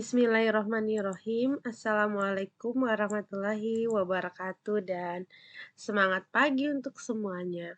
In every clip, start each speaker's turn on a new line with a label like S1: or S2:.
S1: Bismillahirrahmanirrahim. Assalamualaikum warahmatullahi wabarakatuh dan semangat pagi untuk semuanya.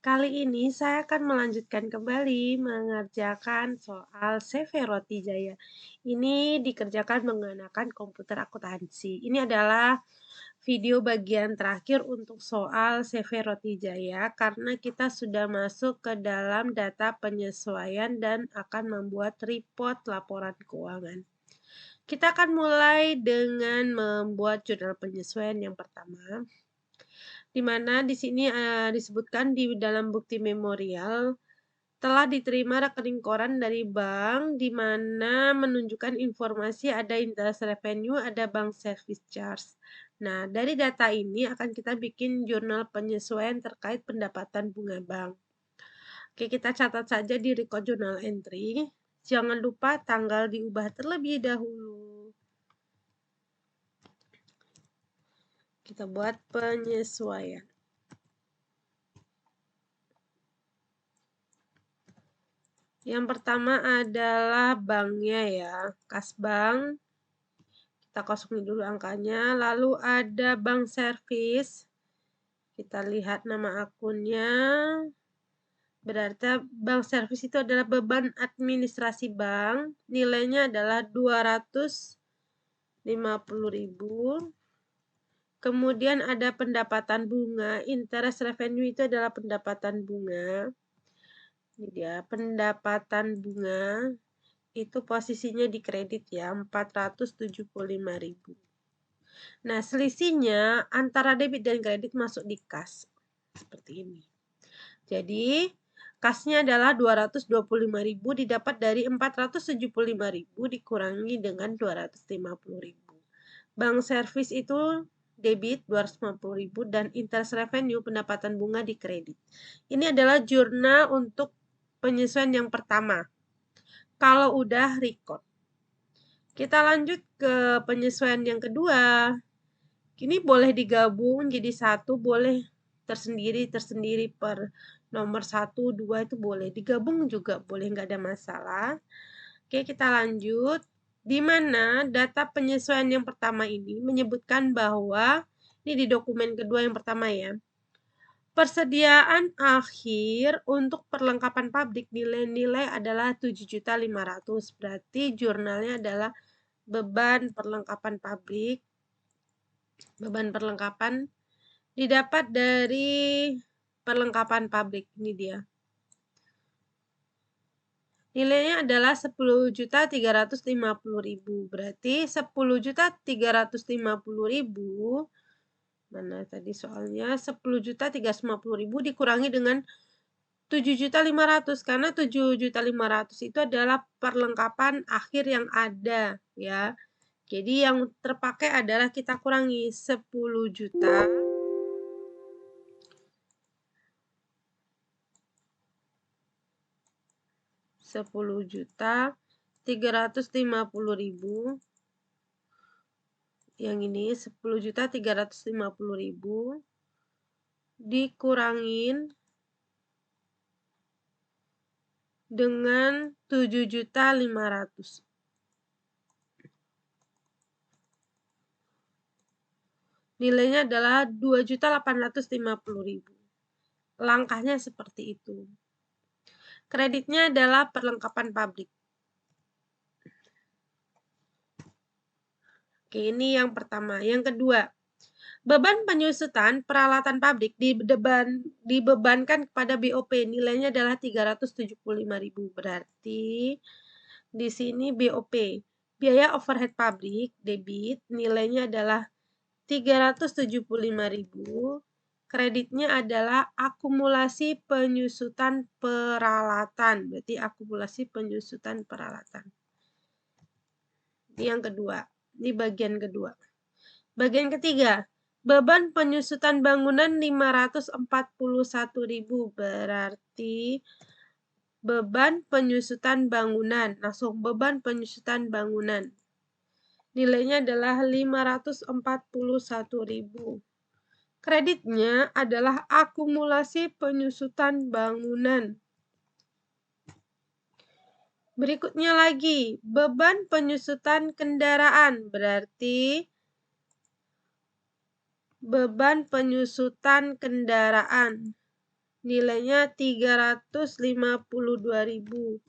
S1: Kali ini saya akan melanjutkan kembali mengerjakan soal CV Roti Jaya. Ini dikerjakan menggunakan komputer akuntansi. Ini adalah video bagian terakhir untuk soal CV Roti Jaya karena kita sudah masuk ke dalam data penyesuaian dan akan membuat report laporan keuangan. Kita akan mulai dengan membuat jurnal penyesuaian yang pertama, di mana di sini disebutkan di dalam bukti memorial telah diterima rekening koran dari bank di mana menunjukkan informasi ada interest revenue, ada bank service charge. Nah, dari data ini akan kita bikin jurnal penyesuaian terkait pendapatan bunga bank. Oke, kita catat saja di record journal entry. Jangan lupa tanggal diubah terlebih dahulu. Kita buat penyesuaian. Yang pertama adalah banknya ya, kas bank. Kita kosongin dulu angkanya. Lalu ada bank service. Kita lihat nama akunnya. Berarti bank service itu adalah beban administrasi bank. Nilainya adalah 250.000. Kemudian ada pendapatan bunga. Interest revenue itu adalah pendapatan bunga. Ini dia pendapatan bunga. Itu posisinya di kredit ya, 475.000. Nah, selisihnya antara debit dan kredit masuk di kas. Seperti ini. Jadi, kasnya adalah 225.000 didapat dari 475.000 dikurangi dengan 250.000. Bank servis itu debit 250.000 dan interest revenue pendapatan bunga di kredit. Ini adalah jurnal untuk penyesuaian yang pertama. Kalau udah record. Kita lanjut ke penyesuaian yang kedua. Ini boleh digabung jadi satu, boleh tersendiri per nomor 1, 2 itu boleh. Digabung juga boleh, nggak ada masalah. Oke, kita lanjut. Di mana data penyesuaian yang pertama ini menyebutkan bahwa, ini di dokumen kedua yang pertama ya, persediaan akhir untuk perlengkapan pabrik nilai-nilai adalah 7.500.000. Berarti jurnalnya adalah beban perlengkapan pabrik. Beban perlengkapan didapat dari perlengkapan pabrik. Ini dia. Nilainya adalah 10.350.000. Berarti 10.350.000. Mana tadi soalnya? 10.350.000 dikurangi dengan 7.500.000 karena 7.500.000 itu adalah perlengkapan akhir yang ada ya. Jadi yang terpakai adalah kita kurangi 10 juta. 10.350.000. Yang ini 10.350.000 dikurangin dengan 7.500.000. Nilainya adalah 2.850.000. Langkahnya seperti itu. Kreditnya adalah perlengkapan pabrik. Oke, ini yang pertama. Yang kedua, beban penyusutan peralatan pabrik dibebankan kepada BOP. Nilainya adalah 375.000. Berarti di sini BOP, biaya overhead pabrik, debit, nilainya adalah 375.000. Kreditnya adalah akumulasi penyusutan peralatan. Berarti akumulasi penyusutan peralatan. Ini yang kedua. Ini bagian kedua. Bagian ketiga, beban penyusutan bangunan 541.000. Berarti beban penyusutan bangunan. Langsung beban penyusutan bangunan. Nilainya adalah 541.000. Kreditnya adalah akumulasi penyusutan bangunan. Berikutnya lagi, beban penyusutan kendaraan. Berarti beban penyusutan kendaraan. Nilainya 352.000.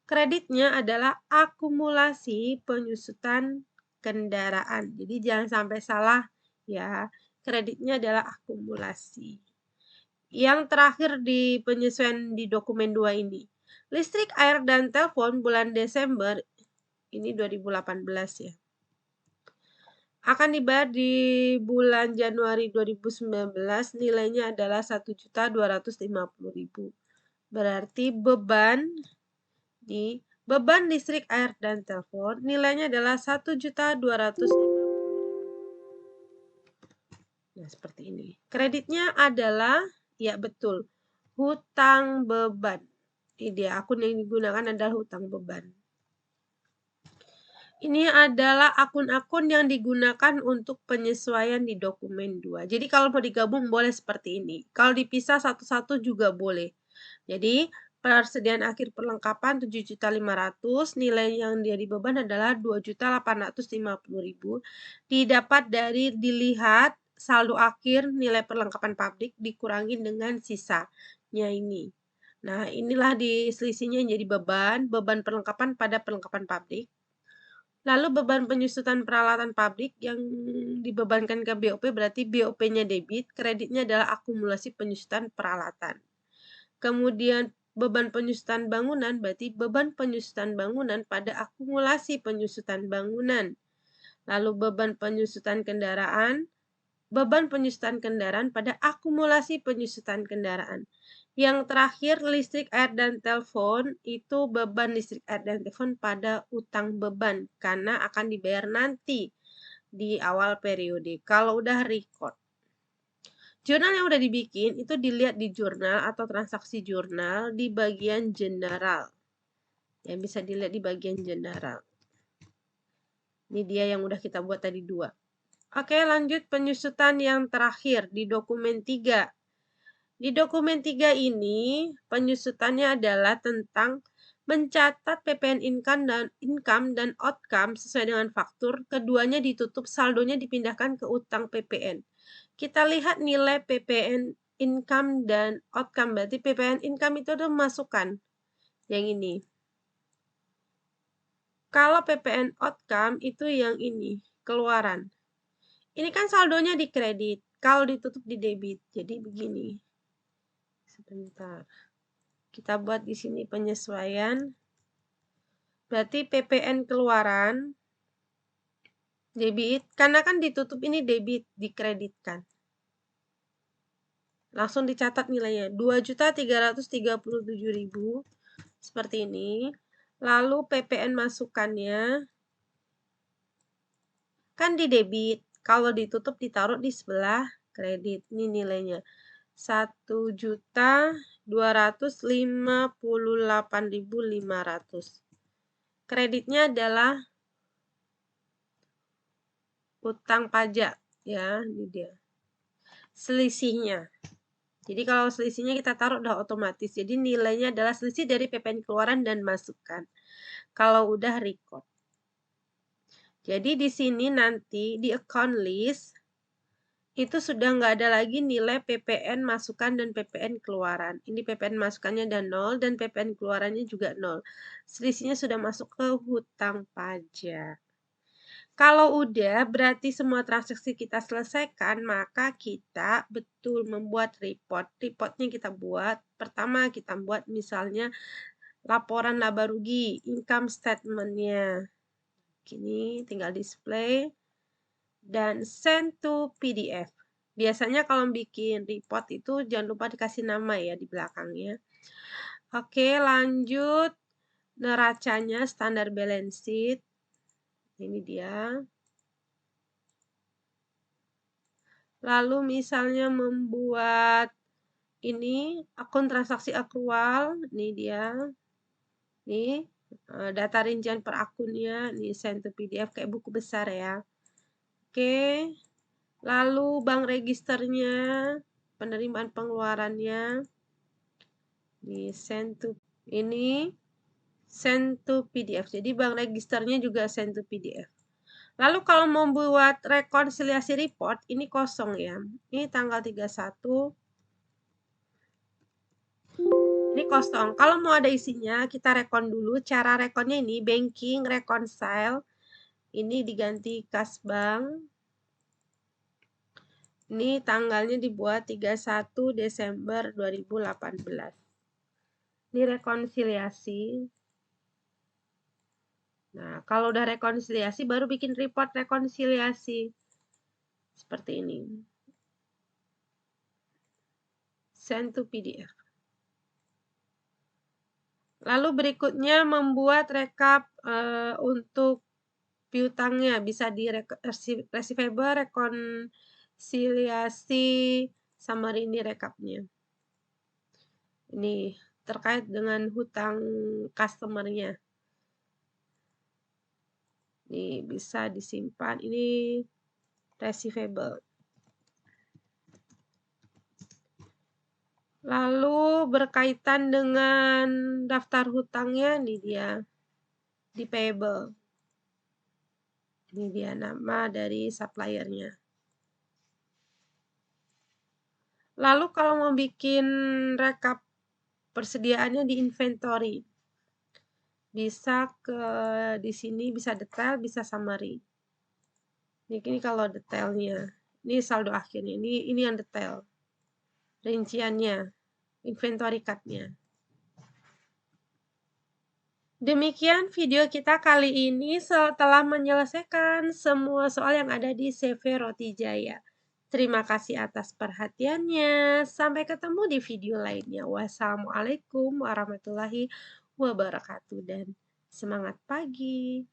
S1: Kreditnya adalah akumulasi penyusutan kendaraan. Jadi jangan sampai salah ya. Kreditnya adalah akumulasi. Yang terakhir di penyesuaian di dokumen 2 ini. Listrik, air, dan telepon bulan Desember, ini 2018 ya, akan dibayar di bulan Januari 2019, nilainya adalah 1.250.000. Berarti beban listrik, air, dan telepon nilainya adalah 1.250.000. Nah, seperti ini. Kreditnya adalah, ya betul, hutang beban. Ini dia, akun yang digunakan adalah hutang beban. Ini adalah akun-akun yang digunakan untuk penyesuaian di dokumen 2. Jadi kalau mau digabung boleh seperti ini. Kalau dipisah satu-satu juga boleh. Jadi persediaan akhir perlengkapan 7.500.000, nilai yang jadi beban adalah 2.850.000. Didapat dari dilihat saldo akhir nilai perlengkapan pabrik dikurangi dengan sisanya ini. Nah, inilah di selisihnya yang jadi beban perlengkapan pada perlengkapan pabrik. Lalu beban penyusutan peralatan pabrik yang dibebankan ke BOP berarti BOP-nya debit, kreditnya adalah akumulasi penyusutan peralatan. Kemudian beban penyusutan bangunan berarti beban penyusutan bangunan pada akumulasi penyusutan bangunan. Lalu beban penyusutan kendaraan, beban penyusutan kendaraan pada akumulasi penyusutan kendaraan. Yang terakhir, listrik, air, dan telepon, itu beban listrik, air, dan telepon pada utang beban, karena akan dibayar nanti di awal periode, kalau udah record. Jurnal yang udah dibikin, itu dilihat di jurnal atau transaksi jurnal di bagian general. Yang bisa dilihat di bagian general. Ini dia yang udah kita buat tadi 2. Oke, lanjut penyusutan yang terakhir di dokumen 3. Di dokumen 3 ini, penyusutannya adalah tentang mencatat PPN income dan outcome sesuai dengan faktur. Keduanya ditutup, saldonya dipindahkan ke utang PPN. Kita lihat nilai PPN income dan outcome. Berarti PPN income itu adalah masukan. Yang ini. Kalau PPN outcome itu yang ini, keluaran. Ini kan saldonya di kredit, kalau ditutup di debit. Jadi begini. Sebentar. Kita buat di sini penyesuaian. Berarti PPN keluaran debit, karena kan ditutup ini debit, dikreditkan. Langsung dicatat nilainya 2.337.000 seperti ini. Lalu PPN masukannya kan di debit, kalau ditutup ditaruh di sebelah kredit. Ini nilainya 1.258.500. Kreditnya adalah utang pajak ya, ini dia. Selisihnya. Jadi kalau selisihnya kita taruh udah otomatis. Jadi nilainya adalah selisih dari PPN keluaran dan masukan. Kalau udah record. Jadi di sini nanti di account list itu sudah nggak ada lagi nilai PPN masukan dan PPN keluaran. Ini PPN masukannya dan 0 dan PPN keluarannya juga 0. Selisihnya sudah masuk ke hutang pajak. Kalau udah berarti semua transaksi kita selesaikan, maka kita betul membuat report. Reportnya kita buat, pertama kita buat misalnya laporan laba rugi, income statement-nya. Gini, tinggal display dan send to PDF. Biasanya kalau bikin report itu jangan lupa dikasih nama ya di belakangnya. Oke, lanjut neracanya standar balance sheet. Ini dia. Lalu misalnya membuat ini akun transaksi akrual, ini dia. Nih, data rincian per akunnya, nih send to PDF kayak buku besar ya. Oke. Lalu bank registernya, penerimaan pengeluarannya. Nih send to ini send to PDF. Jadi bank registernya juga send to PDF. Lalu kalau mau buat rekonsiliasi report, ini kosong ya. Ini tanggal 31. Ini kosong. Kalau mau ada isinya, kita rekon dulu. Cara rekonnya ini, banking, reconcile. Ini diganti kas bank. Ini tanggalnya dibuat 31 Desember 2018. Ini rekonsiliasi. Nah, kalau udah rekonsiliasi, baru bikin report rekonsiliasi. Seperti ini. Send to PDF. Lalu berikutnya membuat rekap untuk piutangnya. Bisa di receivable, rekonsiliasi, summary ini rekapnya. Ini terkait dengan hutang customer-nya. Ini bisa disimpan. Ini receivable. Lalu berkaitan dengan daftar hutangnya, ini dia di payable. Ini dia nama dari suppliernya. Lalu kalau mau bikin rekap persediaannya di inventory, bisa ke di sini, bisa detail, bisa summary. Ini kalau detailnya, ini saldo akhirnya, ini yang detail, rinciannya, inventory card-nya. Demikian video kita kali ini setelah menyelesaikan semua soal yang ada di CV Roti Jaya. Terima kasih atas perhatiannya. Sampai ketemu di video lainnya. Wassalamualaikum warahmatullahi wabarakatuh dan semangat pagi.